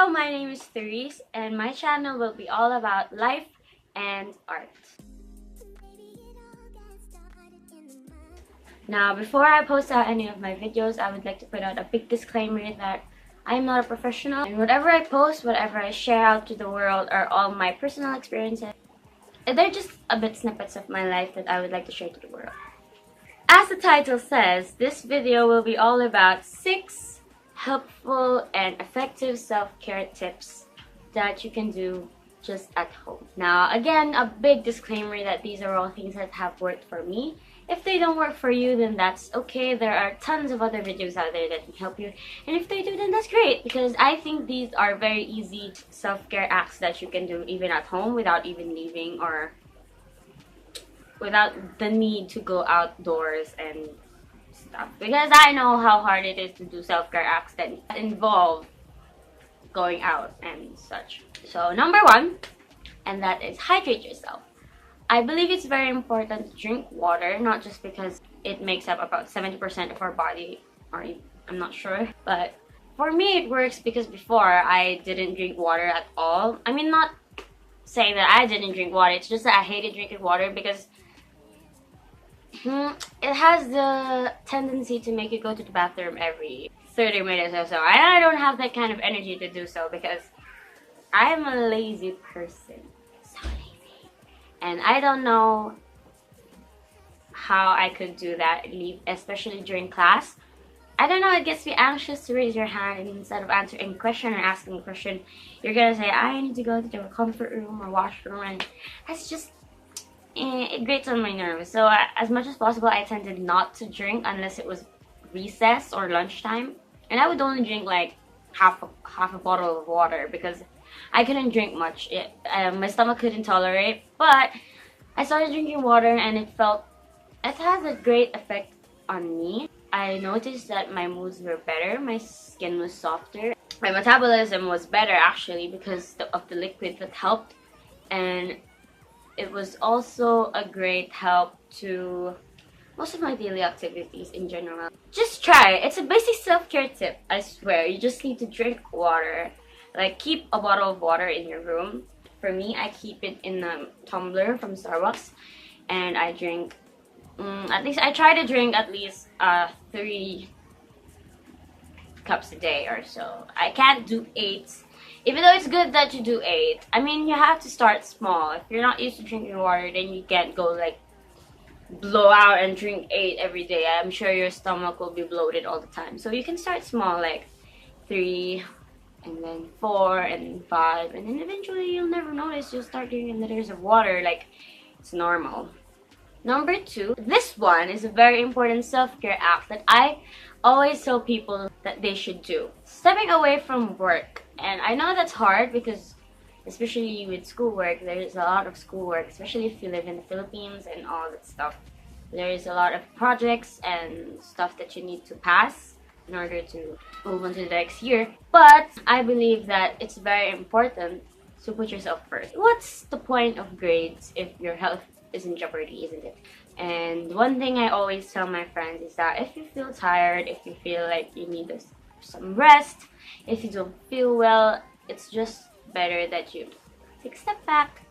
Hello, my name is Therese, and my channel will be all about life and art. Now, before I post out any of my videos, I would like to put out a big disclaimer that I am not a professional, and whatever I post, whatever I share out to the world are all my personal experiences. They're just a bit snippets of my life that I would like to share to the world. As the title says, this video will be all about 6 helpful and effective self-care tips that you can do just at home. Now, again, a big disclaimer that these are all things that have worked for me. If they don't work for you, then that's okay. There are tons of other videos out there that can help you. And if they do, then that's great, because I think these are very easy self-care acts that you can do even at home without even leaving or without the need to go outdoors and stuff. Because I know how hard it is to do self-care acts that involve going out and such. So number 1, and that is hydrate yourself. I believe it's very important to drink water, not just because it makes up about 70% of our body, or I'm not sure, but for me it works because before I didn't drink water at all. I mean, not saying that I didn't drink water, it's just that I hated drinking water because it has the tendency to make you go to the bathroom every 30 minutes or so. I don't have that kind of energy to do so because I'm a lazy person. So lazy. And I don't know how I could do that, especially during class. I don't know, it gets me anxious to raise your hand, and instead of answering a question or asking a question, you're gonna say, I need to go to the comfort room or washroom, and that's just it grates on my nerves. So as much as possible, I tended not to drink unless it was recess or lunchtime, and I would only drink like half a bottle of water because I couldn't drink much. My stomach couldn't tolerate. But I started drinking water, and it has a great effect on me. I noticed that my moods were better, my skin was softer, my metabolism was better actually because of the liquid that helped, and it was also a great help to most of my daily activities in general. Just try it. It's a basic self-care tip, I swear. You just need to drink water. Like, keep a bottle of water in your room. For me, I keep it in a tumbler from Starbucks, and I drink I try to drink at least 3 cups a day or so. I can't do 8. Even though it's good that you do 8, I mean, you have to start small. If you're not used to drinking water, then you can't go like blow out and drink 8 every day. I'm sure your stomach will be bloated all the time. So you can start small, like 3, and then 4, and 5, and then eventually you'll never notice. You'll start drinking liters of water like it's normal. Number 2, this one is a very important self-care act that I always tell people that they should do. Stepping away from work. And I know that's hard because especially with schoolwork, there's a lot of schoolwork, especially if you live in the Philippines and all that stuff. There's a lot of projects and stuff that you need to pass in order to move on to the next year. But I believe that it's very important to put yourself first. What's the point of grades if your health is in jeopardy, isn't it? And one thing I always tell my friends is that if you feel tired, if you feel like you need some rest, if you don't feel well, it's just better that you take a step back,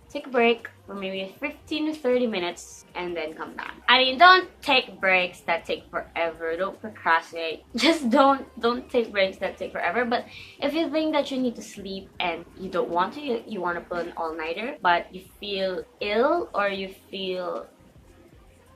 take a break for maybe 15 to 30 minutes, and then come back. I mean, don't take breaks that take forever. Don't procrastinate. Just don't take breaks that take forever. But if you think that you need to sleep and you don't want to, you want to pull an all-nighter, but you feel ill or you feel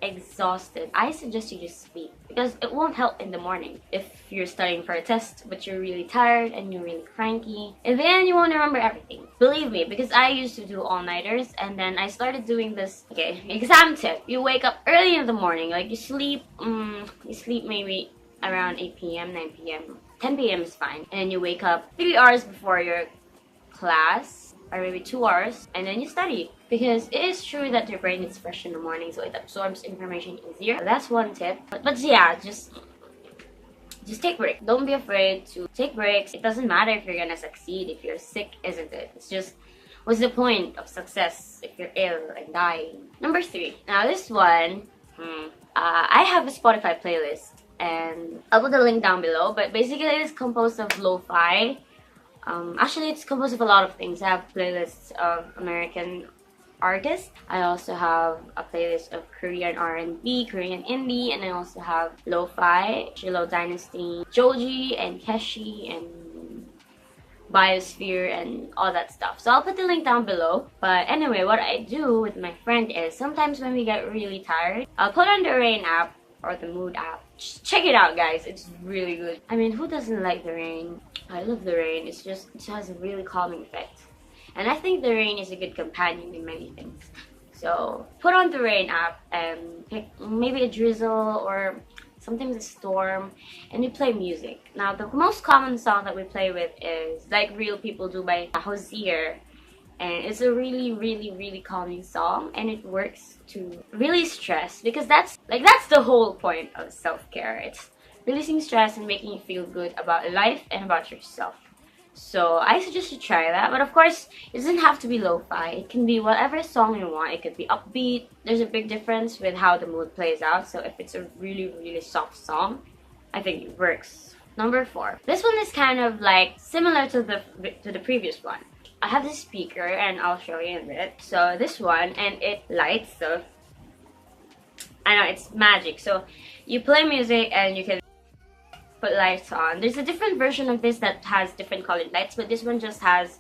exhausted, I suggest you just sleep, because it won't help in the morning. If you're studying for a test but you're really tired and you're really cranky, and then you won't remember everything. Believe me, because I used to do all-nighters, and then I started doing this. Okay, exam tip: you wake up early in the morning, like you sleep maybe around 8 p.m, 9 p.m, 10 p.m is fine, and you wake up 3 hours before your class, or maybe 2 hours, and then you study. Because it is true that your brain is fresh in the morning, so it absorbs information easier. That's one tip. But yeah, just take breaks. Don't be afraid to take breaks. It doesn't matter if you're gonna succeed if you're sick, isn't it? It's just, what's the point of success if you're ill and dying? Number 3. Now this one, I have a Spotify playlist, and I'll put the link down below. But basically, it is composed of lo-fi Actually, it's composed of a lot of things. I have playlists of American artists. I also have a playlist of Korean R&B, Korean indie, and I also have lo-fi, Shilo Dynasty, Joji, and Keshi, and Biosphere, and all that stuff. So I'll put the link down below. But anyway, what I do with my friend is sometimes when we get really tired, I'll put on the Rain app or the Mood app. Just check it out, guys. It's really good. I mean, who doesn't like the rain? I love the rain. It has a really calming effect. And I think the rain is a good companion in many things. So put on the Rain app and pick maybe a drizzle or sometimes a storm, and we play music. Now the most common song that we play with is Like Real People Do by Hozier. And it's a really calming song, and it works to release stress, because that's the whole point of self-care. It's releasing stress and making you feel good about life and about yourself. So I suggest you try that. But of course, it doesn't have to be lo-fi. It can be whatever song you want. It could be upbeat. There's a big difference with how the mood plays out. So if it's a really soft song, I think it works. Number 4. This one is kind of like similar to the previous one. I have this speaker, and I'll show you in a bit. So this one, and it lights. So I know it's magic. So you play music and you can put lights on. There's a different version of this that has different colored lights, but this one just has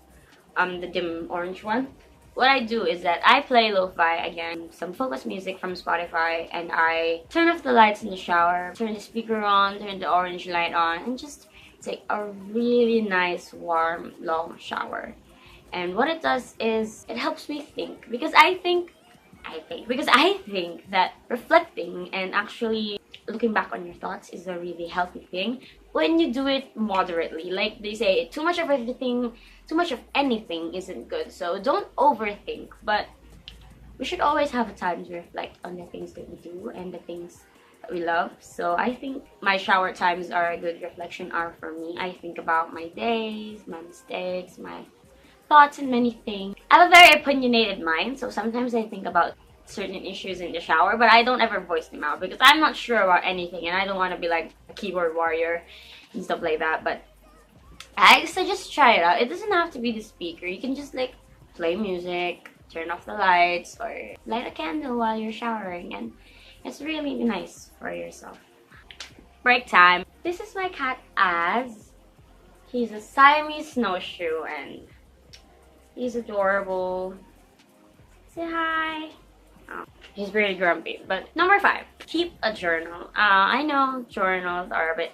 the dim orange one. What I do is that I play lo-fi, again, some focus music from Spotify, and I turn off the lights in the shower, turn the speaker on, turn the orange light on, and just take a really nice, warm, long shower. And what it does is it helps me think, because I think that reflecting and actually looking back on your thoughts is a really healthy thing when you do it moderately. Like they say, too much of everything, too much of anything isn't good. So don't overthink, but we should always have a time to reflect on the things that we do and the things that we love. So I think my shower times are a good reflection hour for me. I think about my days, my mistakes, my thoughts, and many things. I have a very opinionated mind, so sometimes I think about certain issues in the shower, but I don't ever voice them out because I'm not sure about anything, and I don't want to be like a keyboard warrior and stuff like that. But I suggest try it out. It doesn't have to be the speaker. You can just like play music, turn off the lights, or light a candle while you're showering, and it's really nice for yourself. Break time. This is my cat Az. He's a Siamese snowshoe, and he's adorable. Say hi. Oh, he's really grumpy. But number 5, keep a journal. I know journals are a bit,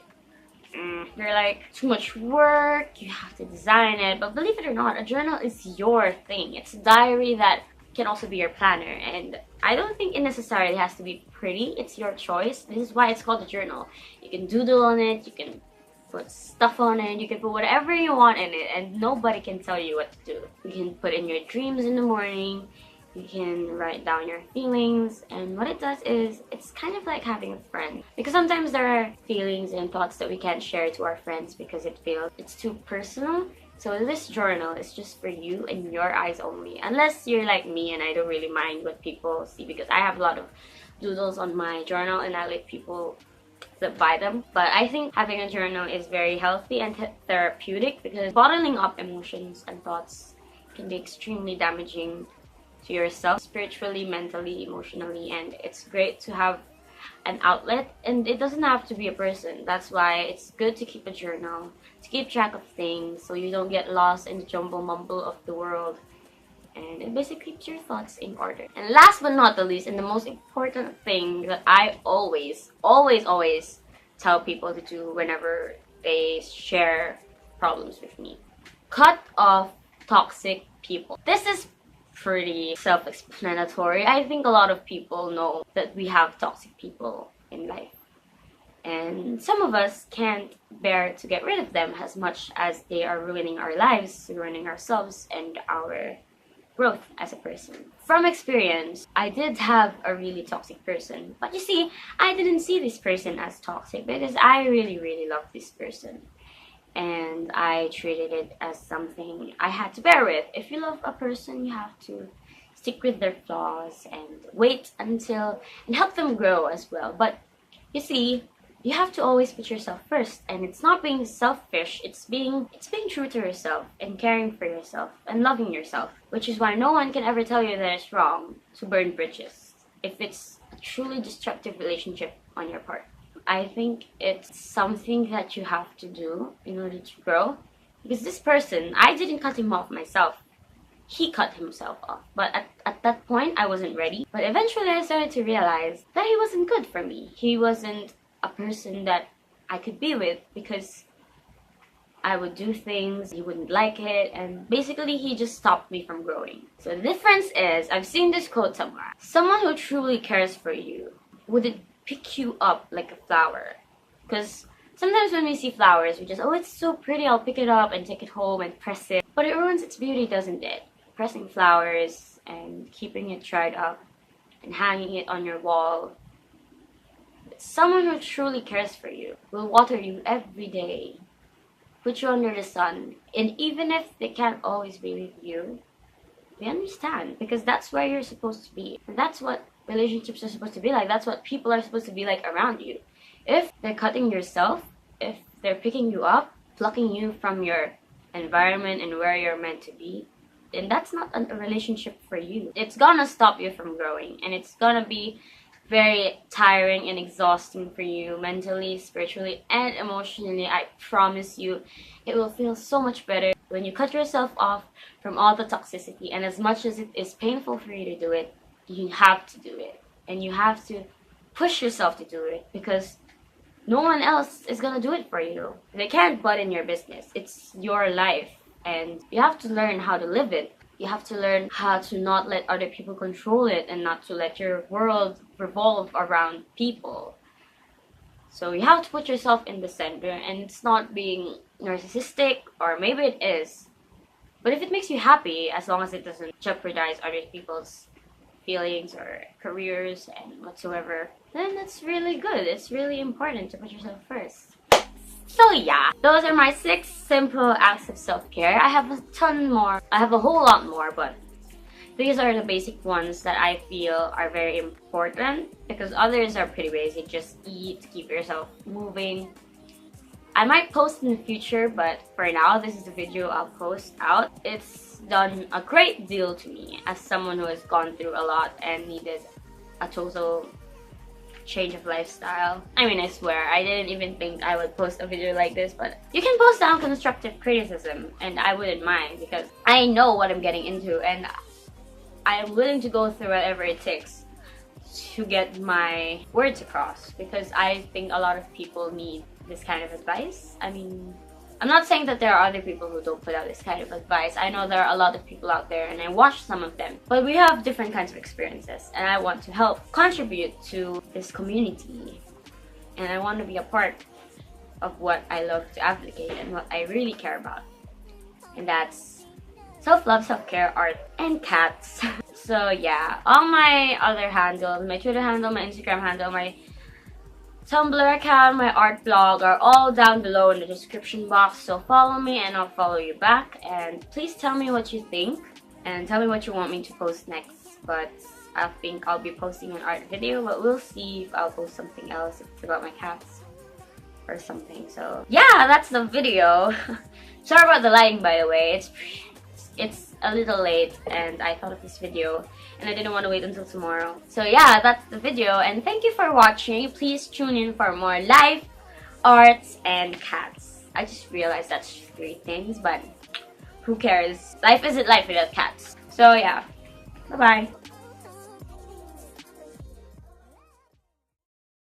they're like too much work. You have to design it. But believe it or not, a journal is your thing. It's a diary that can also be your planner. And I don't think it necessarily has to be pretty. It's your choice. This is why it's called a journal. You can doodle on it. You can put stuff on it, you can put whatever you want in it, and nobody can tell you what to do. You can put in your dreams in the morning, you can write down your feelings, and what it does is it's kind of like having a friend, because sometimes there are feelings and thoughts that we can't share to our friends because it's too personal. So this journal is just for you and your eyes only, unless you're like me and I don't really mind what people see, because I have a lot of doodles on my journal and I let people that buy them. But I think having a journal is very healthy and therapeutic, because bottling up emotions and thoughts can be extremely damaging to yourself, spiritually, mentally, emotionally, and it's great to have an outlet. And it doesn't have to be a person. That's why it's good to keep a journal, to keep track of things so you don't get lost in the jumble mumble of the world, and it basically keeps your thoughts in order. And last but not the least, and the most important thing that I always tell people to do whenever they share problems with me: cut off toxic people. This is pretty self-explanatory. I think a lot of people know that we have toxic people in life, and some of us can't bear to get rid of them as much as they are ruining our lives, ruining ourselves and our growth as a person. From experience, I did have a really toxic person, but you see, I didn't see this person as toxic because I really loved this person, and I treated it as something I had to bear with. If you love a person, you have to stick with their flaws and wait until and help them grow as well. But you see, you have to always put yourself first, and it's not being selfish, it's being true to yourself and caring for yourself and loving yourself, which is why no one can ever tell you that it's wrong to burn bridges if it's a truly destructive relationship on your part. I think it's something that you have to do in order to grow, because this person, I didn't cut him off myself. He cut himself off. But at that point, I wasn't ready. But eventually, I started to realize that he wasn't good for me. He wasn't a person that I could be with, because I would do things, he wouldn't like it, and basically he just stopped me from growing. So the difference is, I've seen this quote somewhere. Someone who truly cares for you wouldn't pick you up like a flower. Because sometimes when we see flowers, we just, oh, it's so pretty, I'll pick it up and take it home and press it. But it ruins its beauty, doesn't it? Pressing flowers and keeping it dried up and hanging it on your wall. Someone who truly cares for you will water you every day, put you under the sun, and even if they can't always be with you, they understand, because that's where you're supposed to be. And that's what relationships are supposed to be like. That's what people are supposed to be like around you. If they're cutting yourself, if they're picking you up, plucking you from your environment and where you're meant to be, then that's not a relationship for you. It's gonna stop you from growing, and it's gonna be very tiring and exhausting for you mentally, spiritually, and emotionally. I promise you, it will feel so much better when you cut yourself off from all the toxicity. And as much as it is painful for you to do it, you have to do it. And you have to push yourself to do it, because no one else is gonna do it for you. They can't butt in your business. It's your life, and you have to learn how to live it. You have to learn how to not let other people control it, and not to let your world revolve around people. So you have to put yourself in the center, and it's not being narcissistic, or maybe it is. But if it makes you happy, as long as it doesn't jeopardize other people's feelings or careers and whatsoever, then that's really good. It's really important to put yourself first. So yeah, those are my 6 simple acts of self-care. I have a ton more. I have a whole lot more, but these are the basic ones that I feel are very important, because others are pretty basic. Just eat, keep yourself moving. I might post in the future, but for now, this is the video I'll post out. It's done a great deal to me as someone who has gone through a lot and needed a total change of lifestyle. I mean, I swear, I didn't even think I would post a video like this, but you can post down constructive criticism, and I wouldn't mind, because I know what I'm getting into, and I am willing to go through whatever it takes to get my words across, because I think a lot of people need this kind of advice. I mean, I'm not saying that there are other people who don't put out this kind of advice. I know there are a lot of people out there, and I watch some of them. But we have different kinds of experiences, and I want to help contribute to this community. And I want to be a part of what I love to advocate and what I really care about. And that's self-love, self-care, art, and cats. So yeah, all my other handles, my Twitter handle, my Instagram handle, my Tumblr account, my art blog are all down below in the description box. So follow me and I'll follow you back. And please tell me what you think and tell me what you want me to post next. But I think I'll be posting an art video, but we'll see if I'll post something else, if it's about my cats or something. So yeah, that's the video. Sorry about the lighting, by the way. It's a little late, and I thought of this video and I didn't want to wait until tomorrow. So yeah, that's the video, and thank you for watching. Please tune in for more life, arts, and cats. I just realized that's 3 things, but who cares? Life isn't life without cats. So yeah, bye bye.